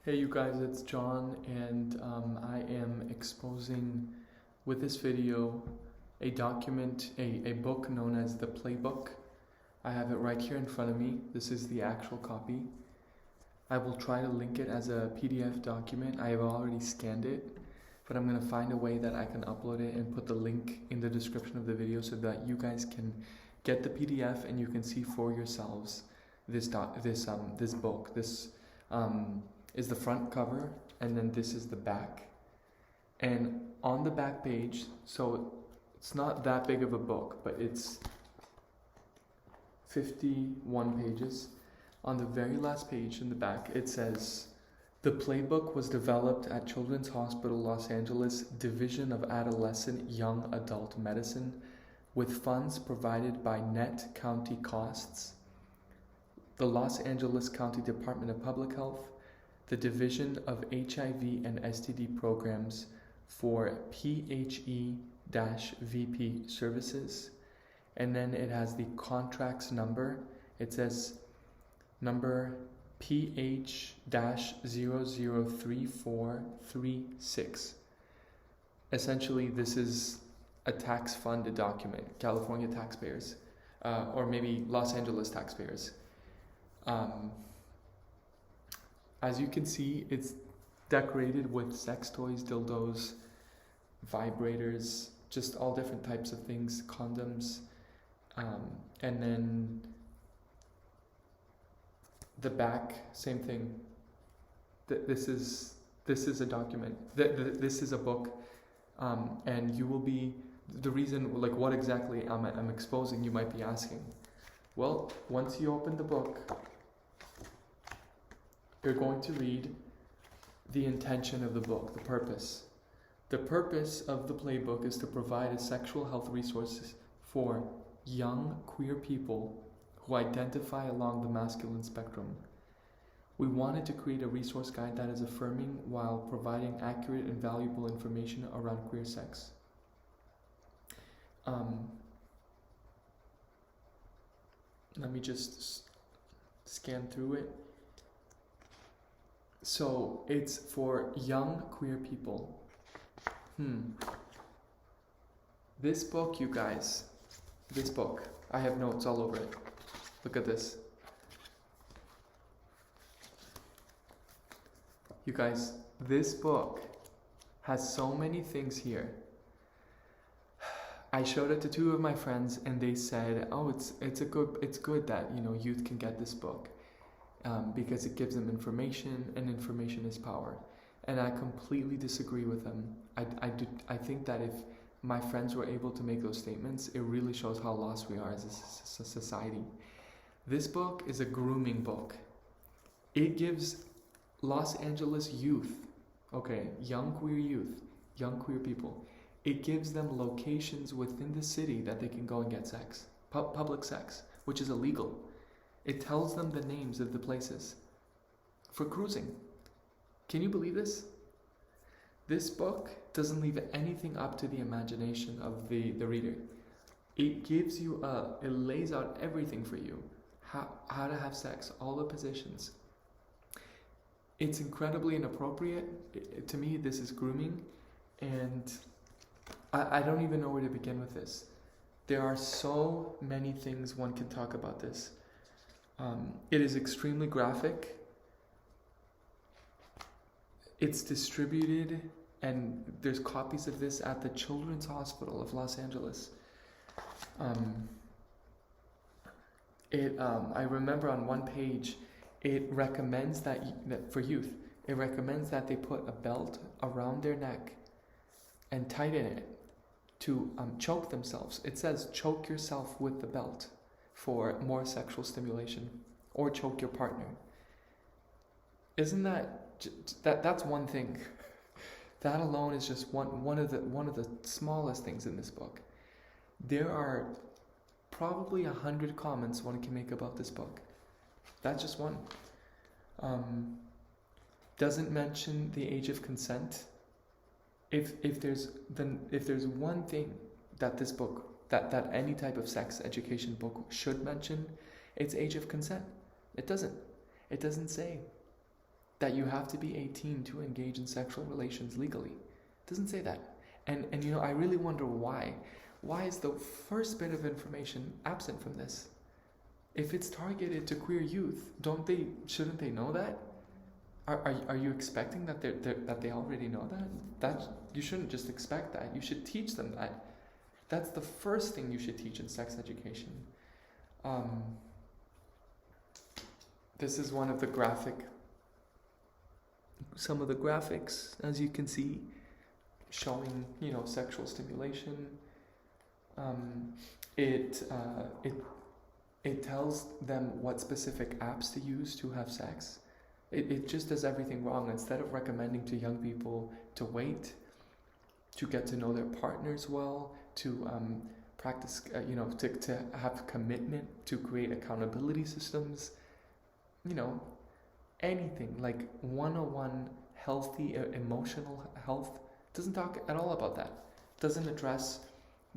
Hey you guys, it's John, and I am exposing with this video a document, a book known as the Playbook. I have it right here in front of me. This is the actual copy. I will try to link it as a PDF document. I have already scanned it, but I'm going to find a way that I can upload it and put the link in the description of the video so that you guys can get the PDF and you can see for yourselves this book. This is the front cover, and then this is the back. And on the back page, so it's not that big of a book, but it's 51 pages. On the very last page in the back, it says, "The Playbook was developed at Children's Hospital Los Angeles Division of Adolescent Young Adult Medicine with funds provided by net county costs, the Los Angeles County Department of Public Health, the Division of HIV and STD Programs for PHE-VP services," and then it has the contracts number. It says number PH-003436. Essentially, this is a tax-funded document, California taxpayers, or maybe Los Angeles taxpayers. As you can see, it's decorated with sex toys, dildos, vibrators, just all different types of things, condoms, and then the back, same thing. This is a document. This is a book, and you will be, the reason, like, what exactly I'm exposing, you might be asking. Well, once you open the book, you're going to read the intention of the book, the purpose. The purpose of the Playbook is to provide a sexual health resources for young queer people who identify along the masculine spectrum. We wanted to create a resource guide that is affirming while providing accurate and valuable information around queer sex. Let me just scan through it. So it's for young queer people. This book, you guys, this book, I have notes all over it. Look at this. You guys, this book has so many things here. I showed it to two of my friends and they said, "Oh, it's good that, youth can get this book." Because it gives them information, and information is power. And I completely disagree with them. I think that if my friends were able to make those statements, it really shows how lost we are as a society. This book is a grooming book. It gives Los Angeles youth, young queer youth, young queer people, it gives them locations within the city that they can go and get sex, public sex, which is illegal. It tells them the names of the places for cruising. Can you believe this? This book doesn't leave anything up to the imagination of the reader. It gives you it lays out everything for you. How to have sex, all the positions. It's incredibly inappropriate. To me, this is grooming, and I don't even know where to begin with this. There are so many things one can talk about this. It is extremely graphic. It's distributed, and there's copies of this at the Children's Hospital of Los Angeles. I remember on one page, it recommends that for youth, it recommends that they put a belt around their neck and tighten it to choke themselves. It says choke yourself with the belt for more sexual stimulation, or choke your partner. Isn't that's one thing? That alone is just one of the smallest things in this book. There are probably 100 comments one can make about this book. That's just one. Doesn't mention the age of consent. If there's one thing that this book, that any type of sex education book should mention, it's age of consent. It doesn't say. that you have to be 18 to engage in sexual relations legally. It doesn't say that. And I really wonder why. Why is the first bit of information absent from this? If it's targeted to queer youth, shouldn't they know that? Are you expecting that they already know that? You shouldn't just expect that. You should teach them that. That's the first thing you should teach in sex education. This is some of the graphics, as you can see, showing sexual stimulation. It tells them what specific apps to use to have sex. It just does everything wrong. Instead of recommending to young people to wait, to get to know their partners well, to practice, to have commitment, to create accountability systems, anything like 101 healthy emotional health, doesn't talk at all about that. Doesn't address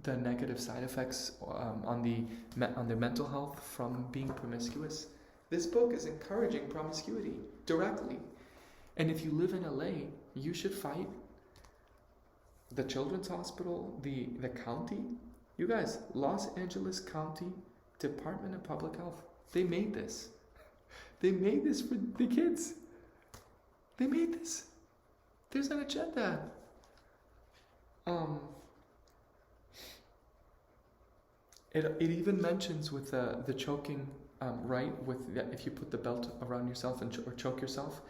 the negative side effects on their mental health from being promiscuous. This book is encouraging promiscuity directly. And if you live in LA, you should fight the Children's Hospital, the county. You guys, Los Angeles County Department of Public Health, they made this. They made this for the kids. They made this. There's an agenda. It even mentions with the choking, right? If you put the belt around yourself or choke yourself,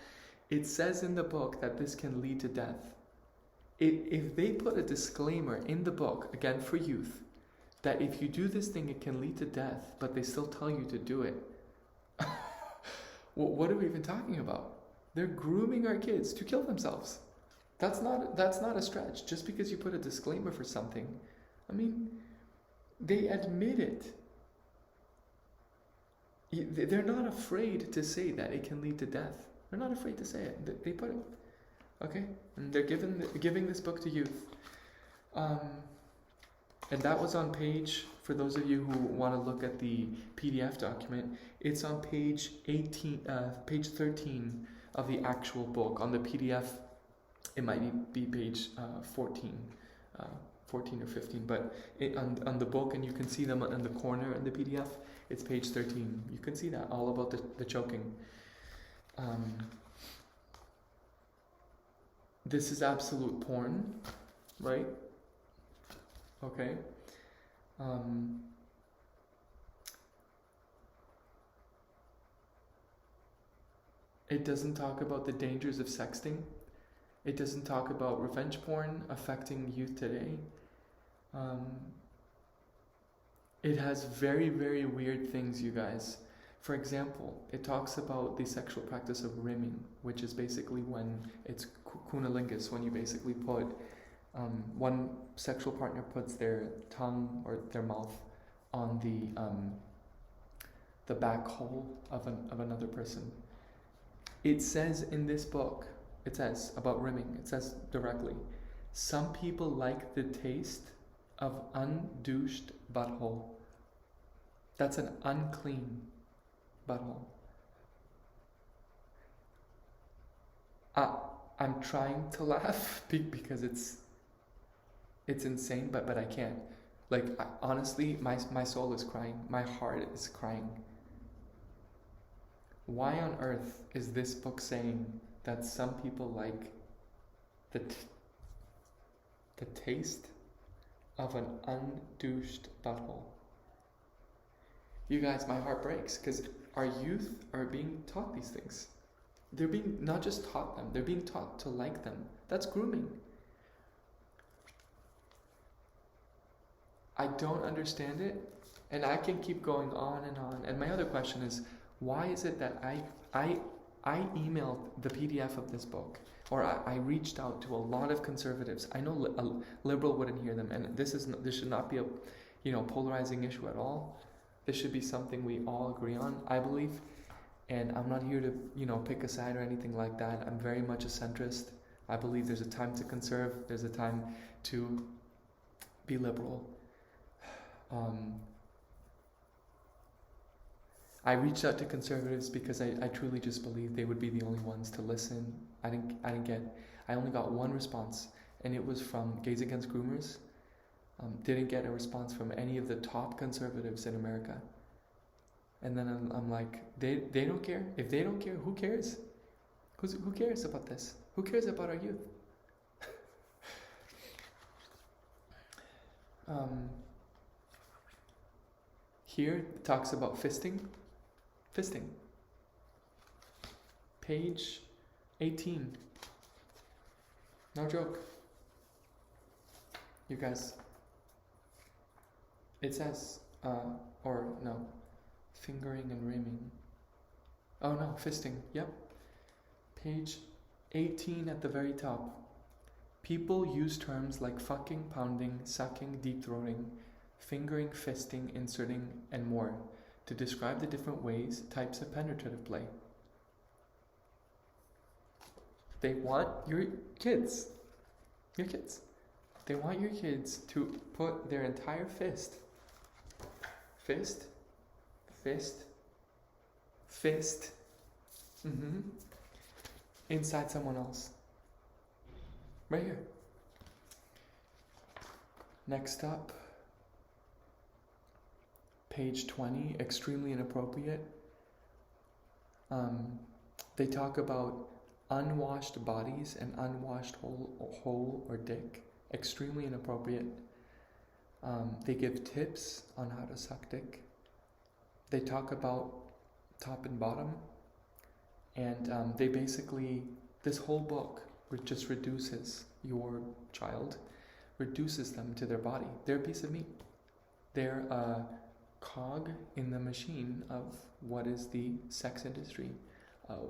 it says in the book that this can lead to death. If they put a disclaimer in the book, again for youth, that if you do this thing it can lead to death, but they still tell you to do it, what are we even talking about? They're grooming our kids to kill themselves. That's not a stretch. Just because you put a disclaimer for something, they admit it. They're not afraid to say that it can lead to death. They're not afraid to say it. They put it. Okay? And they're giving this book to youth. And that was on page, for those of you who want to look at the PDF document, it's on page 13 of the actual book. On the PDF, it might be page 14 or 15, but on the book, and you can see them in the corner in the PDF, it's page 13. You can see that, all about the choking. This is absolute porn, right? Okay. It doesn't talk about the dangers of sexting. It doesn't talk about revenge porn affecting youth today. It has very, very weird things, you guys. For example, it talks about the sexual practice of rimming, which is basically when it's cunnilingus, when you basically put one sexual partner puts their tongue or their mouth on the back hole of another person. It says in this book, it says about rimming, it says directly, some people like the taste of undouched butthole. That's an unclean butthole. I'm trying to laugh because it's insane, but I can't. Honestly, my soul is crying. My heart is crying. Why on earth is this book saying that some people like the taste of an undouched butthole? You guys, my heart breaks because our youth are being taught these things. They're being not just taught them, they're being taught to like them. That's grooming. I don't understand it, and I can keep going on and on. And my other question is, why is it that I emailed the PDF of this book, or I reached out to a lot of conservatives. I know a liberal wouldn't hear them, and this should not be a polarizing issue at all. This should be something we all agree on, I believe. And I'm not here to pick a side or anything like that. I'm very much a centrist. I believe there's a time to conserve. There's a time to be liberal. I reached out to conservatives because I truly just believed they would be the only ones to listen. I only got one response, and it was from Gays Against Groomers. Didn't get a response from any of the top conservatives in America. And then I'm like, they don't care? If they don't care, who cares? Who cares about this? Who cares about our youth? Here it talks about fisting. Fisting. Page 18. No joke. You guys. It says, fingering and rimming. Oh no, fisting. Yep. Page 18 at the very top. People use terms like fucking, pounding, sucking, deep-throating, fingering, fisting, inserting, and more to describe the different types of penetrative play. They want your kids, they want your kids to put their entire fist, inside someone else. Right here. Next up, page 20, extremely inappropriate. They talk about unwashed bodies and unwashed hole or dick. Extremely inappropriate. They give tips on how to suck dick. They talk about top and bottom. And they basically, this whole book just reduces your child, reduces them to their body. They're a piece of meat. They're a cog in the machine of what is the sex industry,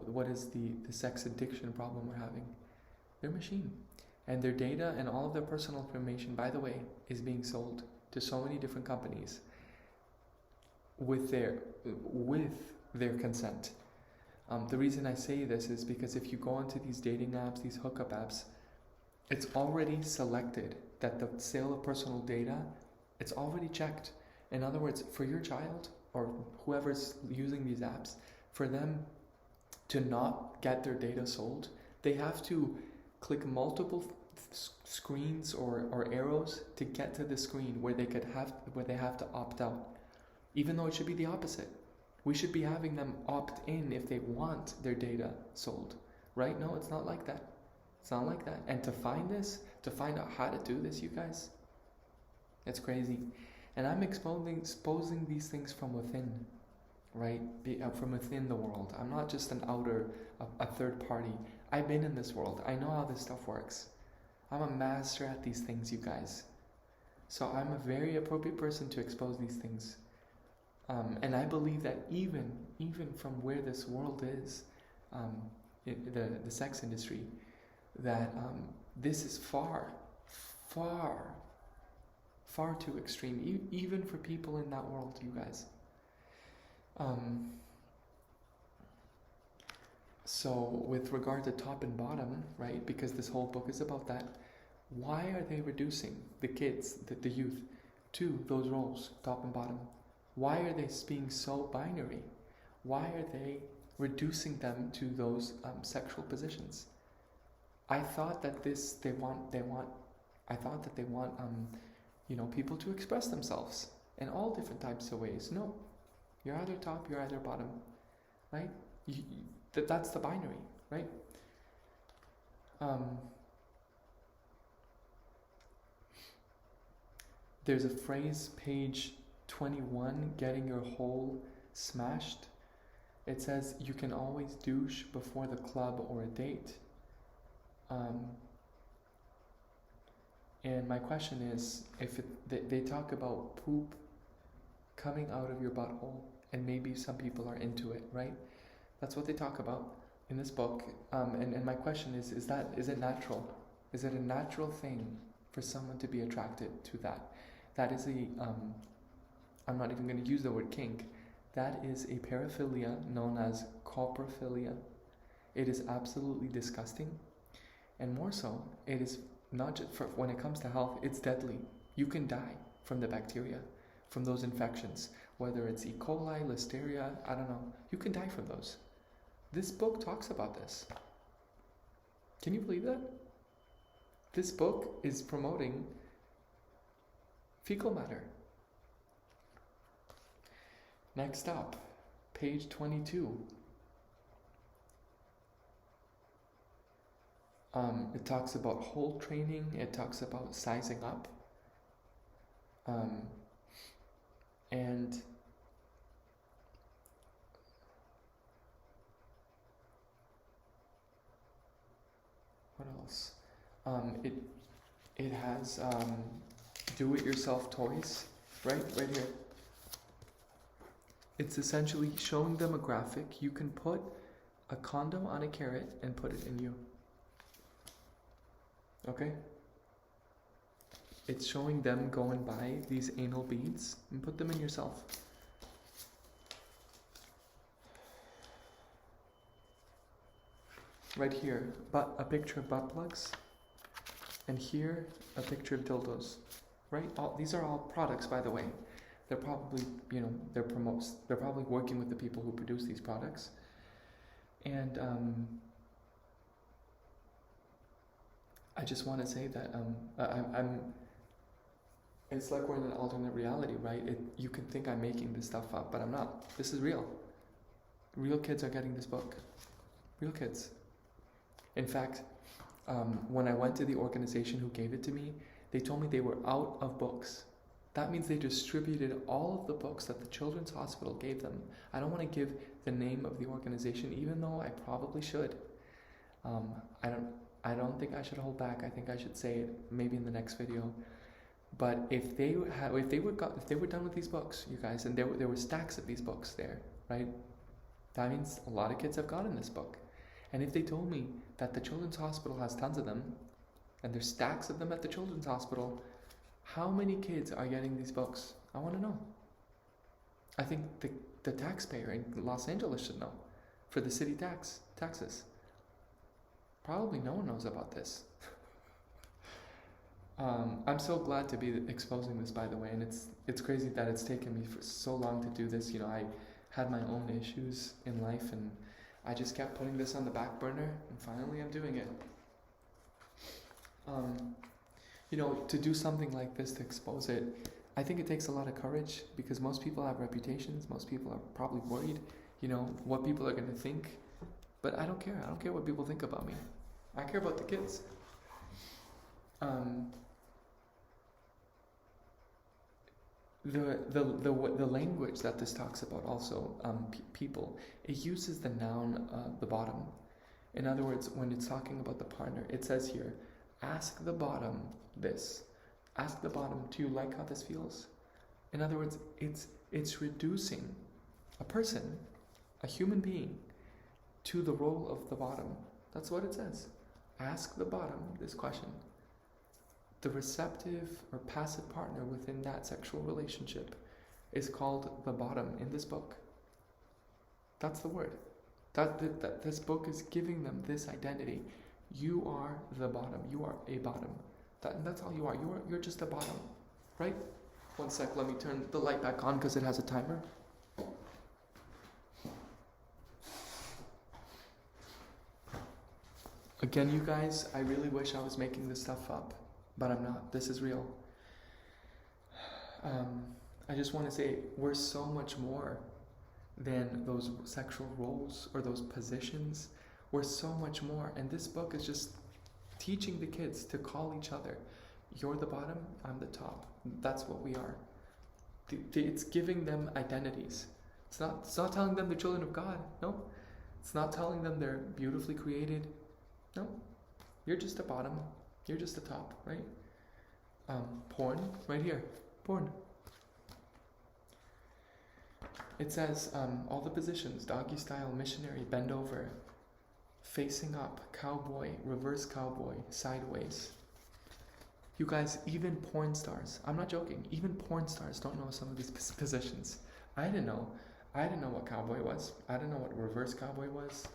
what is the sex addiction problem we're having. They're a machine. And their data and all of their personal information, by the way, is being sold to so many different companies with their consent. The reason I say this is because if you go onto these dating apps, these hookup apps, it's already selected that the sale of personal data, it's already checked. In other words, for your child or whoever's using these apps, for them to not get their data sold, they have to click multiple screens or arrows to get to the screen where they have to opt out, even though it should be the opposite. We should be having them opt in if they want their data sold, right? No, it's not like that. It's not like that. And to find out how to do this, you guys, it's crazy. And I'm exposing these things from within, right? From within the world. I'm not just an outer, a third party. I've been in this world. I know how this stuff works. I'm a master at these things, you guys. So I'm a very appropriate person to expose these things. And I believe that even from where this world is, the sex industry, that this is far too extreme, even for people in that world, you guys. So with regard to top and bottom, right, because this whole book is about that, why are they reducing the kids, the youth, to those roles, top and bottom? Why are they being so binary? Why are they reducing them to those sexual positions? I thought that they want people to express themselves in all different types of ways. No, you're either top, you're either bottom, right? That's the binary, right? There's a phrase, page 21, getting your hole smashed. It says you can always douche before the club or a date. And my question is, they talk about poop coming out of your butthole, and maybe some people are into it, right? That's what they talk about in this book. And my question is it natural? Is it a natural thing for someone to be attracted to that? That is I'm not even going to use the word kink. That is a paraphilia known as coprophilia. It is absolutely disgusting. And more so, it is not just when it comes to health, it's deadly. You can die from the bacteria, from those infections. whether it's E. coli, listeria, I don't know. You can die from those. This book talks about this. Can you believe that? This book is promoting fecal matter. Next up, page 22. It talks about hold training. It talks about sizing up. And what else? It has do-it-yourself toys, right here. It's essentially showing them a graphic. You can put a condom on a carrot and put it in you. Okay? It's showing them go and buy these anal beads and put them in yourself. Right here, a picture of butt plugs, and here a picture of dildos. Right? These are all products, by the way. They're probably, they're probably working with the people who produce these products. And I just want to say that it's like we're in an alternate reality, right? You can think I'm making this stuff up, but I'm not. This is real. Real kids are getting this book. Real kids. In fact, when I went to the organization who gave it to me, they told me they were out of books. That means they distributed all of the books that the Children's Hospital gave them. I don't want to give the name of the organization, even though I probably should. I don't think I should hold back. I think I should say it maybe in the next video. But if they were done with these books, you guys, and there were stacks of these books there, right? That means a lot of kids have gotten this book. And if they told me that the Children's Hospital has tons of them, and there's stacks of them at the Children's Hospital, how many kids are getting these books? I want to know. I think the taxpayer in Los Angeles should know, for the city taxes. Probably no one knows about this. I'm so glad to be exposing this, by the way, and it's crazy that it's taken me for so long to do this. I had my own issues in life, and I just kept putting this on the back burner, and finally I'm doing it. To do something like this, to expose it, I think it takes a lot of courage, because most people have reputations, most people are probably worried, what people are going to think. But I don't care. I don't care what people think about me. I care about the kids. The language that this talks about also, people, it uses the noun, the bottom. In other words, when it's talking about the partner, it says here, ask the bottom this. Ask the bottom, do you like how this feels? In other words, it's reducing a person, a human being, to the role of the bottom. That's what it says. Ask the bottom this question. The receptive or passive partner within that sexual relationship is called the bottom in this book. That's the word. That this book is giving them this identity. You are the bottom. You are a bottom. That's all you are. You're just a bottom, right? One sec. Let me turn the light back on because it has a timer. Again, you guys, I really wish I was making this stuff up, but I'm not. This is real. I just want to say we're so much more than those sexual roles or those positions. We're so much more. And this book is just teaching the kids to call each other. You're the bottom, I'm the top. That's what we are. It's giving them identities. It's not telling them they're children of God. No. It's not telling them they're beautifully created. No, you're just a bottom. You're just a top, right? Porn, right here. Porn. It says all the positions: doggy style, missionary, bend over, facing up, cowboy, reverse cowboy, sideways. You guys, even porn stars, I'm not joking, even porn stars don't know some of these positions. I didn't know what cowboy was. I didn't know what reverse cowboy was.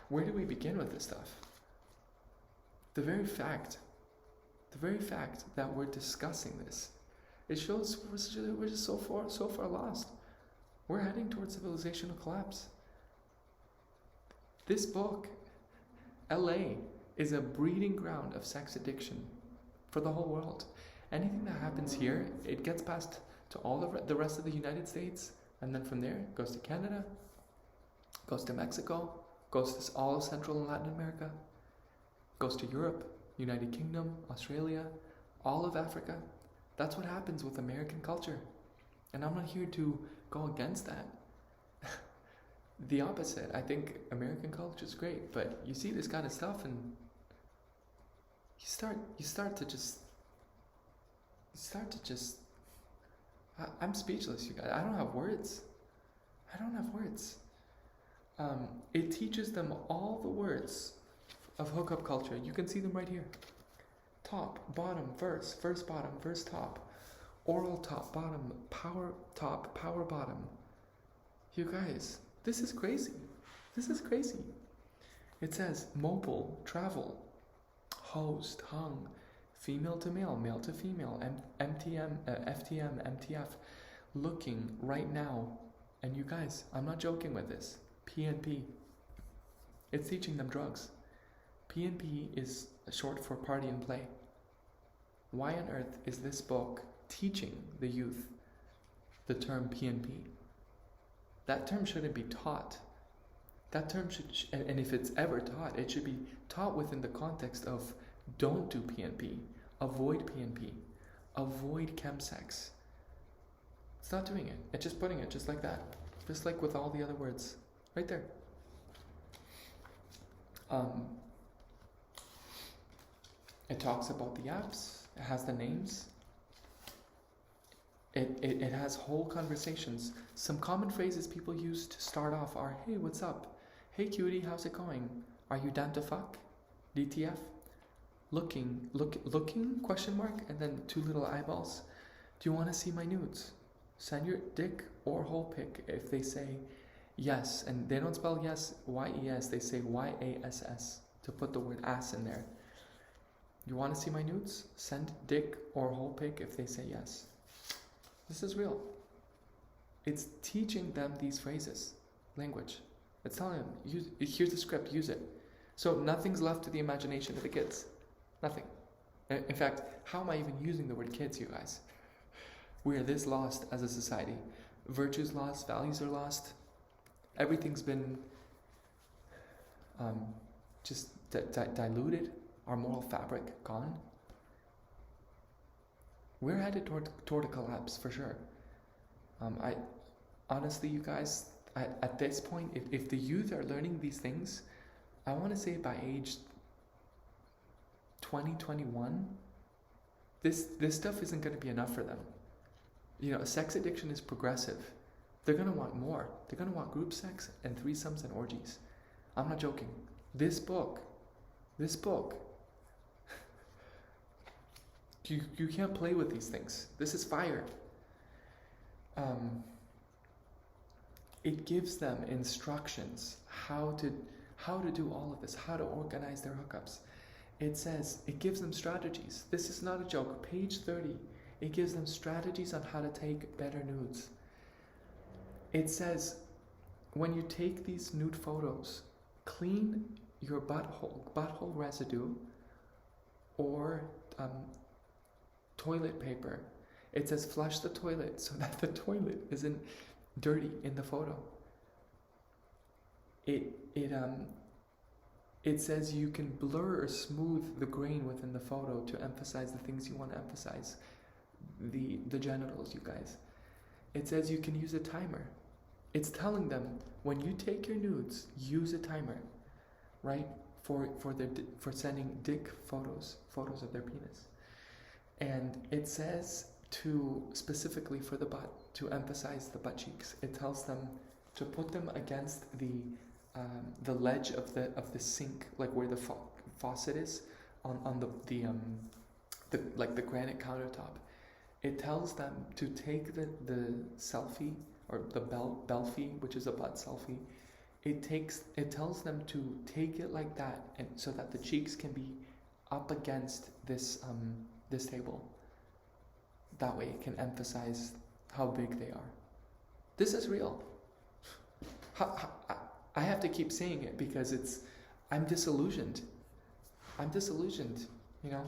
Where do we begin with this stuff? The very fact The very fact that we're discussing this, it shows we're just so far lost. We're heading towards civilizational collapse. This book, LA, is a breeding ground of sex addiction for the whole world. Anything that happens here, it gets passed to all the rest of the United States, and then from there it goes to Canada, goes to Mexico, goes to all of Central and Latin America, goes to Europe, United Kingdom, Australia, all of Africa. That's what happens with American culture. And I'm not here to go against that. The opposite. I think American culture is great, but you see this kind of stuff and you start to just I'm speechless, you guys. I don't have words. It teaches them all the words of hookup culture. You can see them right here. Top, bottom, verse, bottom, verse top, oral top, bottom, power top, power bottom. You guys, this is crazy. It says mobile, travel, host, hung, female to male to female, MTM, FTM, MTF, looking right now. And you guys, I'm not joking with this. PNP. It's teaching them drugs. PNP is short for party and play. Why on earth is this book teaching the youth the term PNP? That term shouldn't be taught. That term should, and if it's ever taught, it should be taught within the context of don't do PNP, avoid PNP, avoid chemsex. It's not doing it. It's just putting it just like that. Just like with all the other words. Right there. It talks about the apps. It has the names. It has whole conversations. Some common phrases people use to start off are, hey, what's up? Hey, cutie, how's it going? Are you down to fuck? DTF? Looking, question mark, and then 2 little eyeballs. Do you want to see my nudes? Send your dick or hole pic if they say yes. And they don't spell yes, Y-E-S, they say Y-A-S-S to put the word ass in there. You want to see my nudes? Send dick or hole pic if they say yes. This is real. It's teaching them these phrases, language. It's telling them, here's the script, use it. So nothing's left to the imagination of the kids. Nothing. In fact, how am I even using the word kids, you guys? We are this lost as a society. Virtue's lost, values are lost. Everything's been just diluted. Our moral fabric gone. We're headed toward a collapse for sure. I honestly, you guys, at this point, if the youth are learning these things, I want to say by age 2021, this stuff isn't going to be enough for them. You know, sex addiction is progressive. They're going to want more. They're going to want group sex and threesomes and orgies. I'm not joking. This book, you can't play with these things. This is fire. It gives them instructions how to do all of this, how to organize their hookups. It gives them strategies. This is not a joke. Page 30. It gives them strategies on how to take better nudes. It says, when you take these nude photos, clean your butthole residue, or toilet paper. It says flush the toilet so that the toilet isn't dirty in the photo. It says you can blur or smooth the grain within the photo to emphasize the things you want to emphasize. The genitals, you guys. It says you can use a timer. It's telling them when you take your nudes, use a timer, right? For sending dick photos of their penis. And it says to specifically for the butt, to emphasize the butt cheeks. It tells them to put them against the ledge of the sink, like where the faucet is, on the granite countertop. It tells them to take the selfie, or the belfie, which is a butt selfie. It tells them to take it like that, and so that the cheeks can be up against this table. That way it can emphasize how big they are. This is real. I have to keep saying it because I'm disillusioned. You know,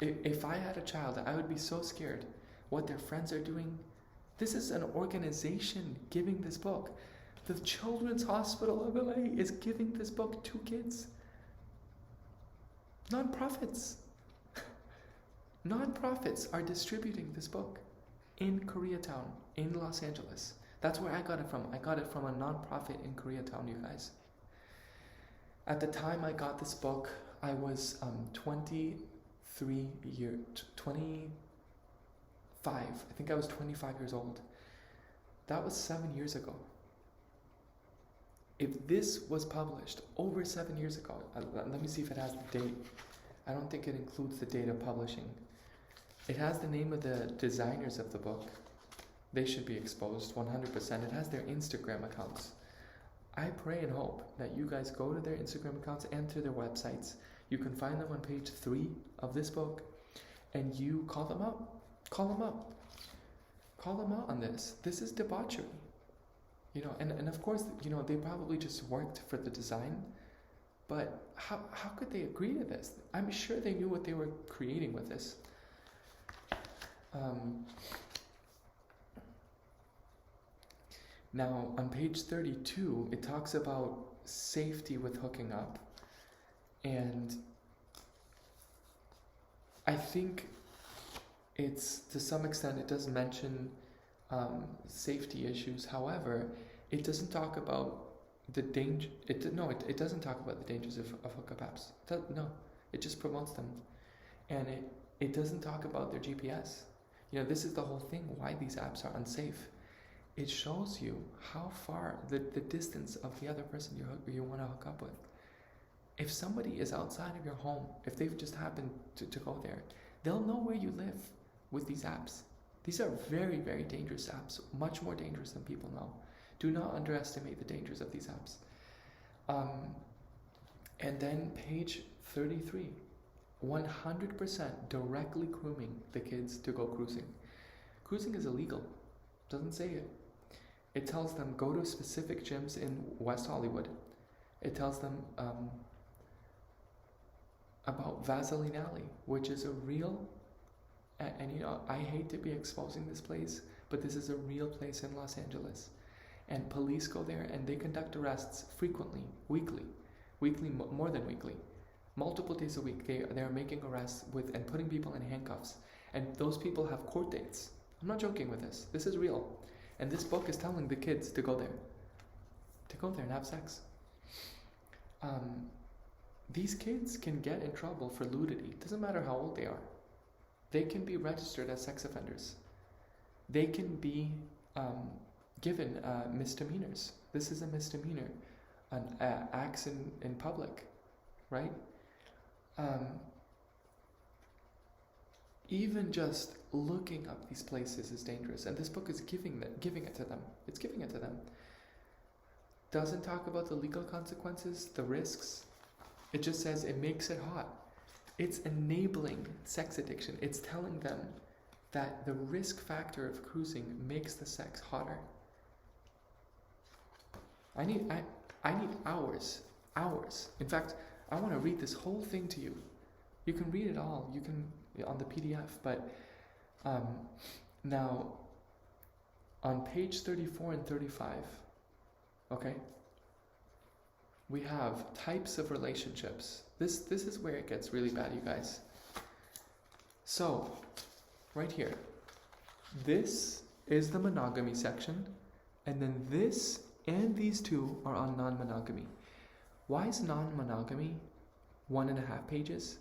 if I had a child, I would be so scared what their friends are doing. This is an organization giving this book. The Children's Hospital of LA is giving this book to kids. Nonprofits. Nonprofits are distributing this book in Koreatown, in Los Angeles. That's where I got it from. I got it from a nonprofit in Koreatown, you guys. At the time I got this book, I was 25. I think I was 25 years old. That was 7 years ago. If this was published over 7 years ago, let me see if it has the date. I don't think it includes the date of publishing. It has the name of the designers of the book. They should be exposed 100%. It has their Instagram accounts. I pray and hope that you guys go to their Instagram accounts and to their websites. You can find them on page 3 of this book, and you call them up. Call them up. Call them out on this. This is debauchery. You know, and of course, you know, they probably just worked for the design, but how could they agree to this? I'm sure they knew what they were creating with this. Now, on page 32, it talks about safety with hooking up, and I think it's, to some extent, it does mention safety issues. However, it doesn't talk about the danger. It doesn't talk about the dangers of hookup apps. No, it just promotes them, and it doesn't talk about their GPS. You know, this is the whole thing. Why these apps are unsafe. It shows you how far the distance of the other person you want to hook up with. If somebody is outside of your home, if they've just happened to go there, they'll know where you live with these apps. These are very, very dangerous apps, much more dangerous than people know. Do not underestimate the dangers of these apps. And then page 33, 100% directly grooming the kids to go cruising. Cruising is illegal. Doesn't say it. It tells them go to specific gyms in West Hollywood. It tells them about Vaseline Alley, which is a real, and you know, I hate to be exposing this place, but this is a real place in Los Angeles. And police go there and they conduct arrests frequently, weekly, more than weekly, multiple days a week. They're making arrests and putting people in handcuffs. And those people have court dates. I'm not joking with this. This is real. And this book is telling the kids to go there. To go there and have sex. These kids can get in trouble for nudity. It doesn't matter how old they are. They can be registered as sex offenders. They can be given misdemeanors. This is a misdemeanor. Acts in public. Right? Even just looking up these places is dangerous, and this book is giving it to them. It's giving it to them. Doesn't talk about the legal consequences, the risks. It just says it makes it hot. It's enabling sex addiction. It's telling them that the risk factor of cruising makes the sex hotter. I need hours. In fact, I want to read this whole thing to you. You can read it all. You can on the PDF, but now on page 34 and 35, okay, we have types of relationships. This is where it gets really bad, you guys. So, right here, this is the monogamy section, and then this and these two are on non-monogamy. Why is non-monogamy 1.5 pages?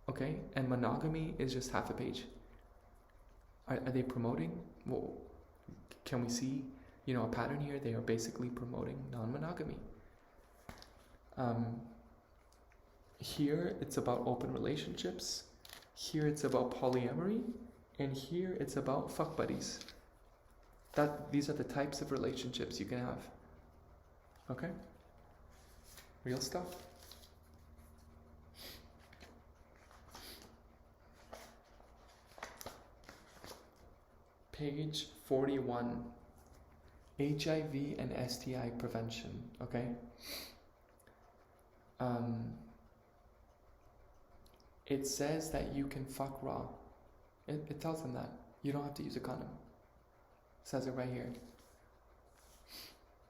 Okay, and monogamy is just half a page. Are they promoting? Well, can we see, a pattern here? They are basically promoting non-monogamy. Here it's about open relationships. Here it's about polyamory, and here it's about fuck buddies. These are the types of relationships you can have. Okay? Real stuff. page 41. HIV and STI prevention, okay? It says that you can fuck raw. It tells them that. You don't have to use a condom. It says it right here.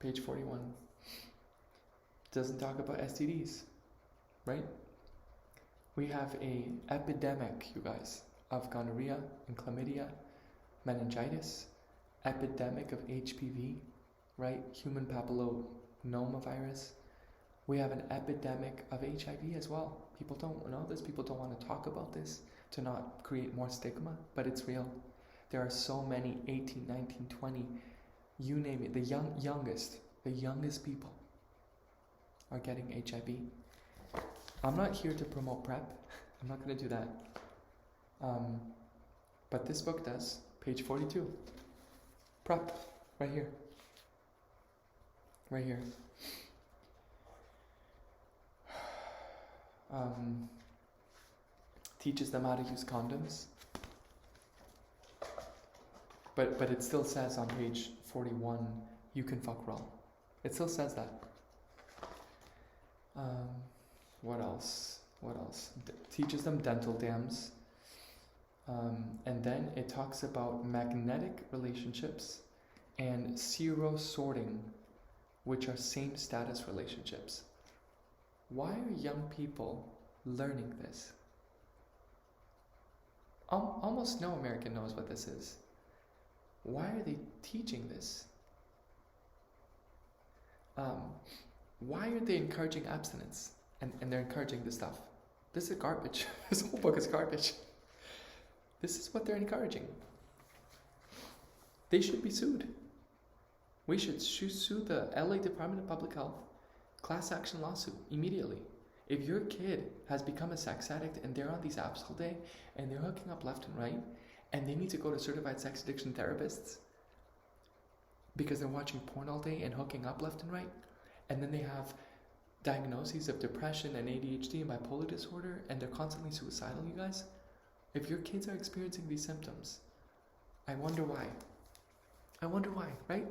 Page 41. Doesn't talk about STDs, right? We have a epidemic, you guys, of gonorrhea and chlamydia, meningitis, epidemic of HPV, right? Human papillomavirus. We have an epidemic of HIV as well. People don't know this. People don't want to talk about this to not create more stigma, but it's real. There are so many 18, 19, 20, you name it, the youngest people are getting HIV. I'm not here to promote PrEP. I'm not going to do that. But this book does. Page 42. PrEP, right here. Right here. Teaches them how to use condoms. But it still says on page 41, you can fuck raw. It still says that. What else? Teaches them dental dams. And then it talks about magnetic relationships and serosorting, which are same status relationships. Why are young people learning this? Almost no American knows what this is. Why are they teaching this? Why are they encouraging abstinence? And they're encouraging this stuff. This is garbage. This whole book is garbage. This is what they're encouraging. They should be sued. We should sue the LA Department of Public Health. Class action lawsuit immediately. If your kid has become a sex addict and they're on these apps all day and they're hooking up left and right and they need to go to certified sex addiction therapists because they're watching porn all day and hooking up left and right, and then they have diagnoses of depression and ADHD and bipolar disorder and they're constantly suicidal, you guys, if your kids are experiencing these symptoms, I wonder why. Right?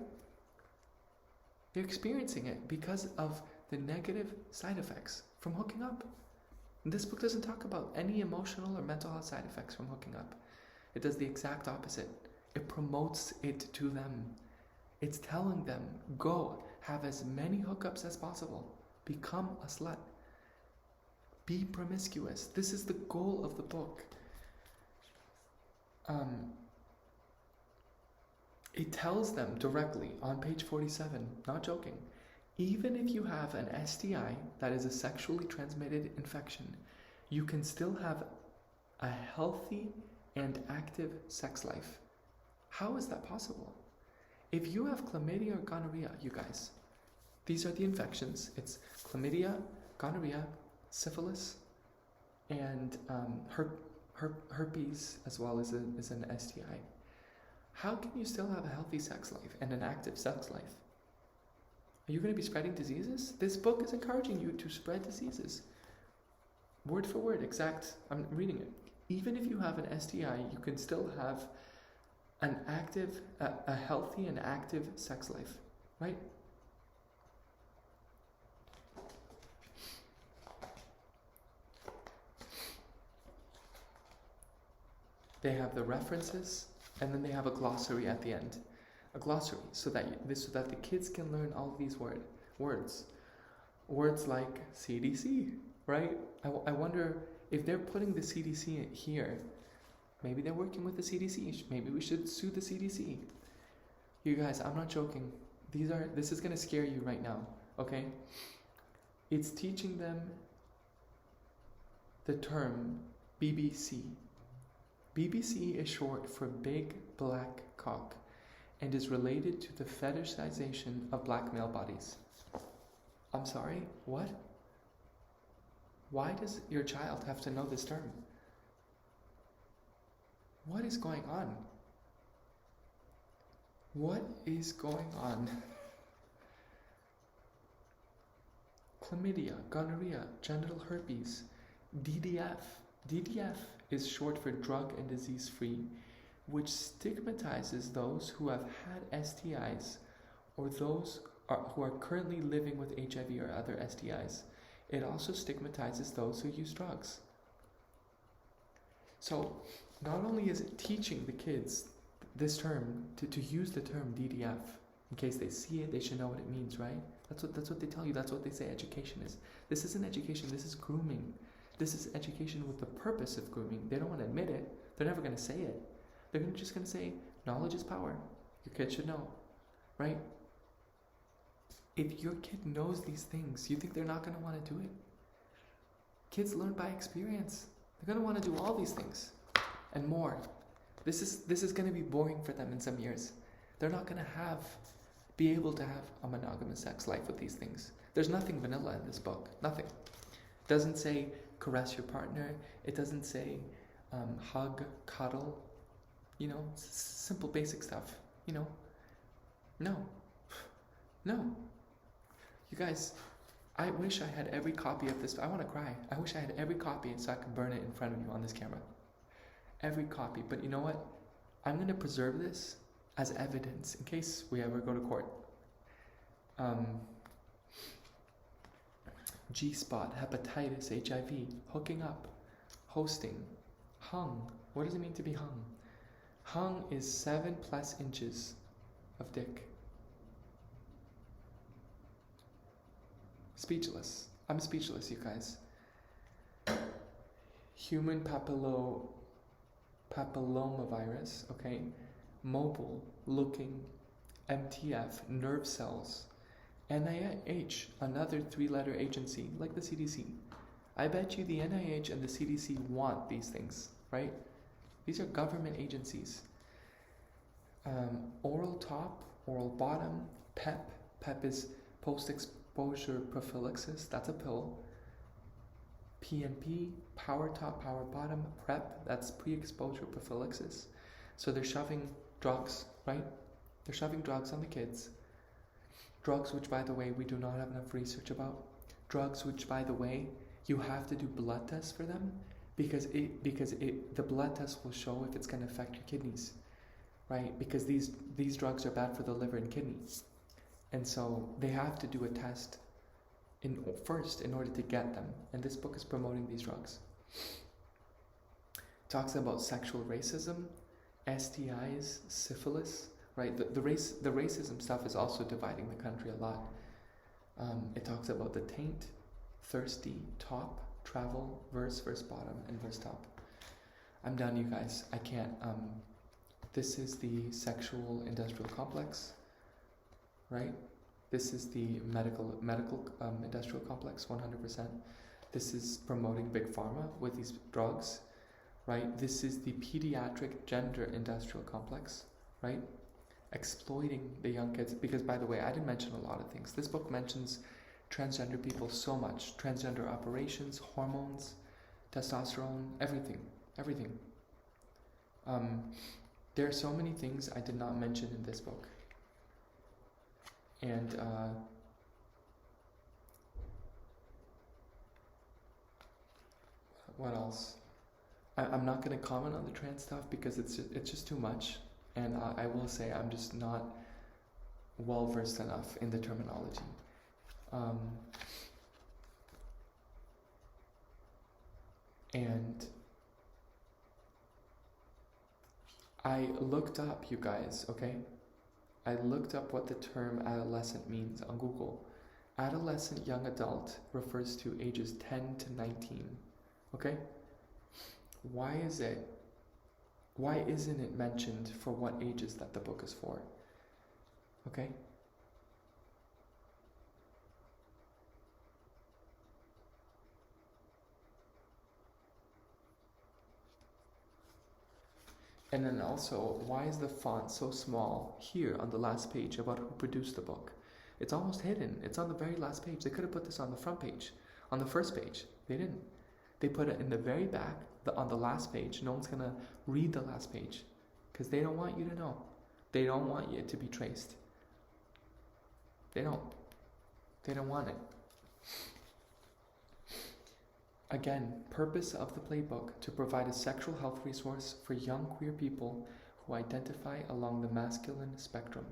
They're experiencing it because of the negative side effects from hooking up. And this book doesn't talk about any emotional or mental health side effects from hooking up. It does the exact opposite. It promotes it to them. It's telling them, go, have as many hookups as possible. Become a slut. Be promiscuous. This is the goal of the book. It tells them directly on page 47, not joking, even if you have an STI, that is a sexually transmitted infection, you can still have a healthy and active sex life. How is that possible? If you have chlamydia or gonorrhea, you guys, these are the infections. It's chlamydia, gonorrhea, syphilis, and herpes as well as an STI. How can you still have a healthy sex life and an active sex life? Are you going to be spreading diseases? This book is encouraging you to spread diseases. Word for word, exact. I'm reading it. Even if you have an STI, you can still have an active, a healthy and active sex life, right? They have the references, and then they have a glossary at the end. A glossary, so that the kids can learn all of these words. Words like CDC, right? I wonder if they're putting the CDC here, maybe they're working with the CDC. Maybe we should sue the CDC. You guys, I'm not joking. This is going to scare you right now, okay? It's teaching them the term BBC. BBC is short for Big Black Cock and is related to the fetishization of black male bodies. I'm sorry, what? Why does your child have to know this term? What is going on? What is going on? Chlamydia, gonorrhea, genital herpes, DDF. DDF is short for drug and disease free. which stigmatizes those who have had STIs or those who are currently living with HIV or other STIs. It also stigmatizes those who use drugs. So not only is it teaching the kids this term, to use the term DDF, in case they see it, they should know what it means, right? That's what they tell you, that's what they say education is. This isn't education, this is grooming. This is education with the purpose of grooming. They don't want to admit it, they're never going to say it. They're just going to say, knowledge is power. Your kid should know, right? If your kid knows these things, you think they're not going to want to do it? Kids learn by experience. They're going to want to do all these things and more. This is going to be boring for them in some years. They're not going to be able to have a monogamous sex life with these things. There's nothing vanilla in this book. Nothing. It doesn't say caress your partner. It doesn't say hug, cuddle. Simple basic stuff. No. You guys, I wish I had every copy of this. I want to cry. I wish I had every copy so I could burn it in front of you on this camera. Every copy. But you know what? I'm going to preserve this as evidence in case we ever go to court. G-spot, hepatitis, HIV, hooking up, hosting, hung. What does it mean to be hung? Hung is 7+ inches of dick. Speechless. I'm speechless, you guys. Human papillomavirus, okay? Mobile, looking, MTF, nerve cells, NIH, another 3-letter agency, like the CDC. I bet you the NIH and the CDC want these things, right? These are government agencies. Oral top, oral bottom, PEP. PEP is post-exposure prophylaxis, that's a pill. PNP, power top, power bottom, PrEP, that's pre-exposure prophylaxis. So they're shoving drugs, right? They're shoving drugs on the kids. Drugs which, by the way, we do not have enough research about. Drugs which, by the way, you have to do blood tests for them because the blood test will show if it's going to affect your kidneys, right? Because these drugs are bad for the liver and kidneys. And so they have to do a test first in order to get them. And this book is promoting these drugs. It talks about sexual racism, STIs, syphilis, right? The racism stuff is also dividing the country a lot. It talks about the taint, thirsty, top, travel, verse bottom, and verse top. I'm done, you guys. I can't. This is the sexual industrial complex, right? This is the medical industrial complex, 100%. This is promoting big pharma with these drugs, right? This is the pediatric gender industrial complex, right? Exploiting the young kids. Because, by the way, I didn't mention a lot of things. This book mentions transgender people so much. Transgender operations, hormones, testosterone, everything. There are so many things I did not mention in this book. And what else? I'm not going to comment on the trans stuff because it's just too much. And I will say I'm just not well versed enough in the terminology. And I looked up, you guys, okay? I looked up what the term adolescent means on Google. Adolescent young adult refers to ages 10 to 19, okay? Why isn't it mentioned for what ages that the book is for? Okay? And then also, why is the font so small here on the last page about who produced the book? It's almost hidden. It's on the very last page. They could have put this on the front page, on the first page. They didn't. They put it in the very back, on the last page. No one's going to read the last page because they don't want you to know. They don't want it to be traced. They don't want it. Again, purpose of the playbook: to provide a sexual health resource for young queer people who identify along the masculine spectrum.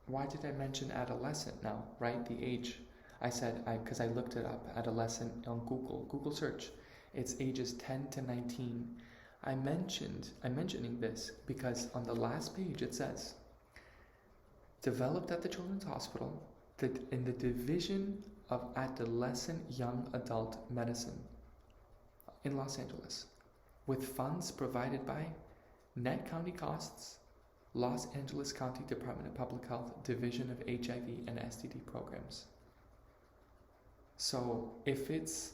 Why did I mention adolescent now, right? The age. I said, because I looked it up, adolescent on Google search. It's ages 10 to 19. I'm mentioning this because on the last page it says, developed at the Children's Hospital in the Division of Adolescent Young Adult Medicine in Los Angeles, with funds provided by net county costs, Los Angeles County Department of Public Health Division of HIV and STD Programs. So if it's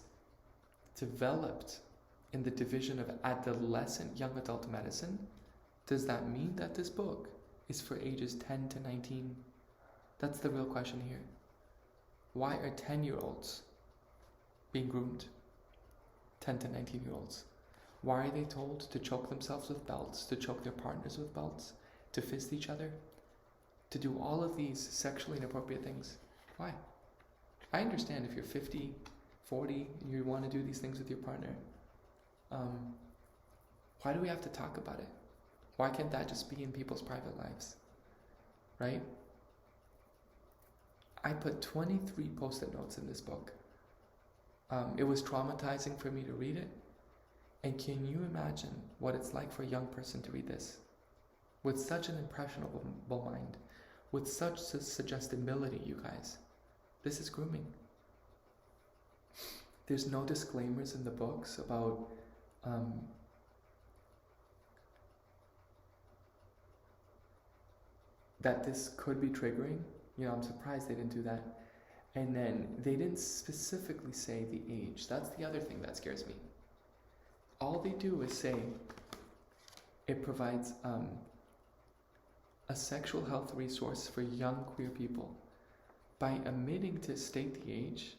developed in the Division of Adolescent Young Adult Medicine, does that mean that this book is for ages 10 to 19? That's the real question here. Why are 10-year-olds being groomed? 10 to 19-year-olds. Why are they told to choke themselves with belts, to choke their partners with belts, to fist each other, to do all of these sexually inappropriate things? Why? I understand if you're 50, 40, and you want to do these things with your partner. Why do we have to talk about it? Why can't that just be in people's private lives? Right? I put 23 post-it notes in this book. It was traumatizing for me to read it. And can you imagine what it's like for a young person to read this? With such an impressionable mind, with such suggestibility, you guys. This is grooming. There's no disclaimers in the books about that this could be triggering. You know, I'm surprised they didn't do that. And then they didn't specifically say the age. That's the other thing that scares me. All they do is say it provides a sexual health resource for young queer people. By omitting to state the age,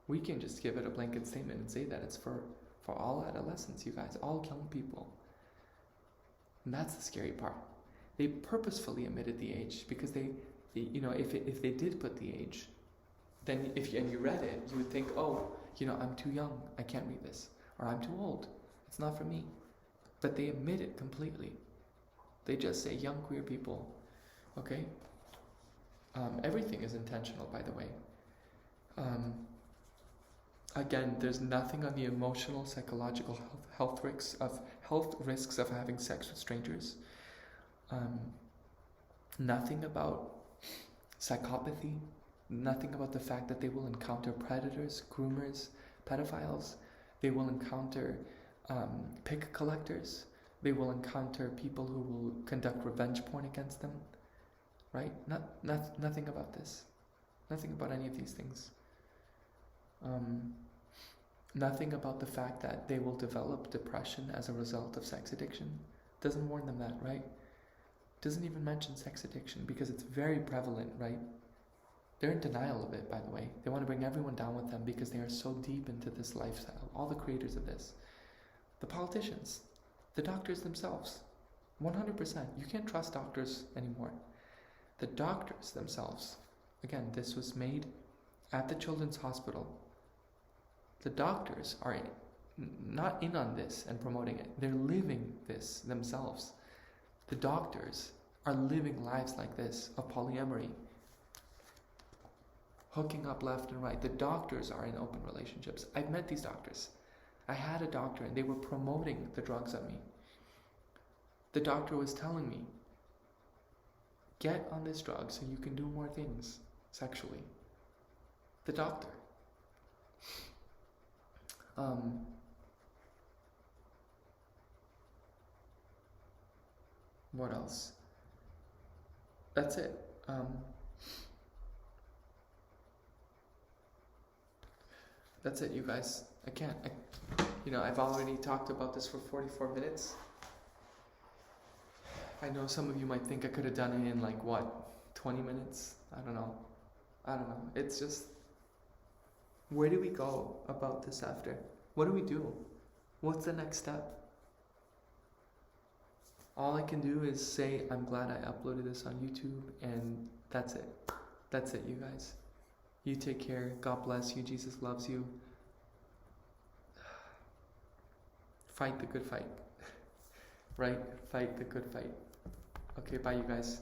we can just give it a blanket statement and say that it's for all adolescents, you guys, all young people. And that's the scary part. They purposefully omitted the age because they you know, if they did put the age, then and you read it, you would think, oh, you know, I'm too young, I can't read this, or I'm too old, it's not for me. But they omit it completely. They just say young queer people. Okay? Everything is intentional, by the way. Again, there's nothing on the emotional, psychological health risks of having sex with strangers. Nothing about psychopathy. Nothing about the fact that they will encounter predators, groomers, pedophiles. They will encounter pick collectors. They will encounter people who will conduct revenge porn against them. Right? Nothing about this. Nothing about any of these things. Nothing about the fact that they will develop depression as a result of sex addiction. Doesn't warn them that, right? Doesn't even mention sex addiction because it's very prevalent, right? They're in denial of it, by the way. They want to bring everyone down with them because they are so deep into this lifestyle. All the creators of this. The politicians. The doctors themselves. 100%. You can't trust doctors anymore. The doctors themselves. Again, this was made at the Children's Hospital. The doctors are not in on this and promoting it. They're living this themselves. The doctors are living lives like this of polyamory. Hooking up left and right. The doctors are in open relationships. I've met these doctors. I had a doctor and they were promoting the drugs on me. The doctor was telling me, get on this drug so you can do more things sexually. The doctor. What else? That's it. That's it, you guys. I've already talked about this for 44 minutes. I know some of you might think I could have done it in 20 minutes? I don't know. It's just, where do we go about this after? What do we do? What's the next step? All I can do is say, I'm glad I uploaded this on YouTube, and that's it. That's it, you guys. You take care. God bless you. Jesus loves you. Fight the good fight. Right? Fight the good fight. Okay, bye, you guys.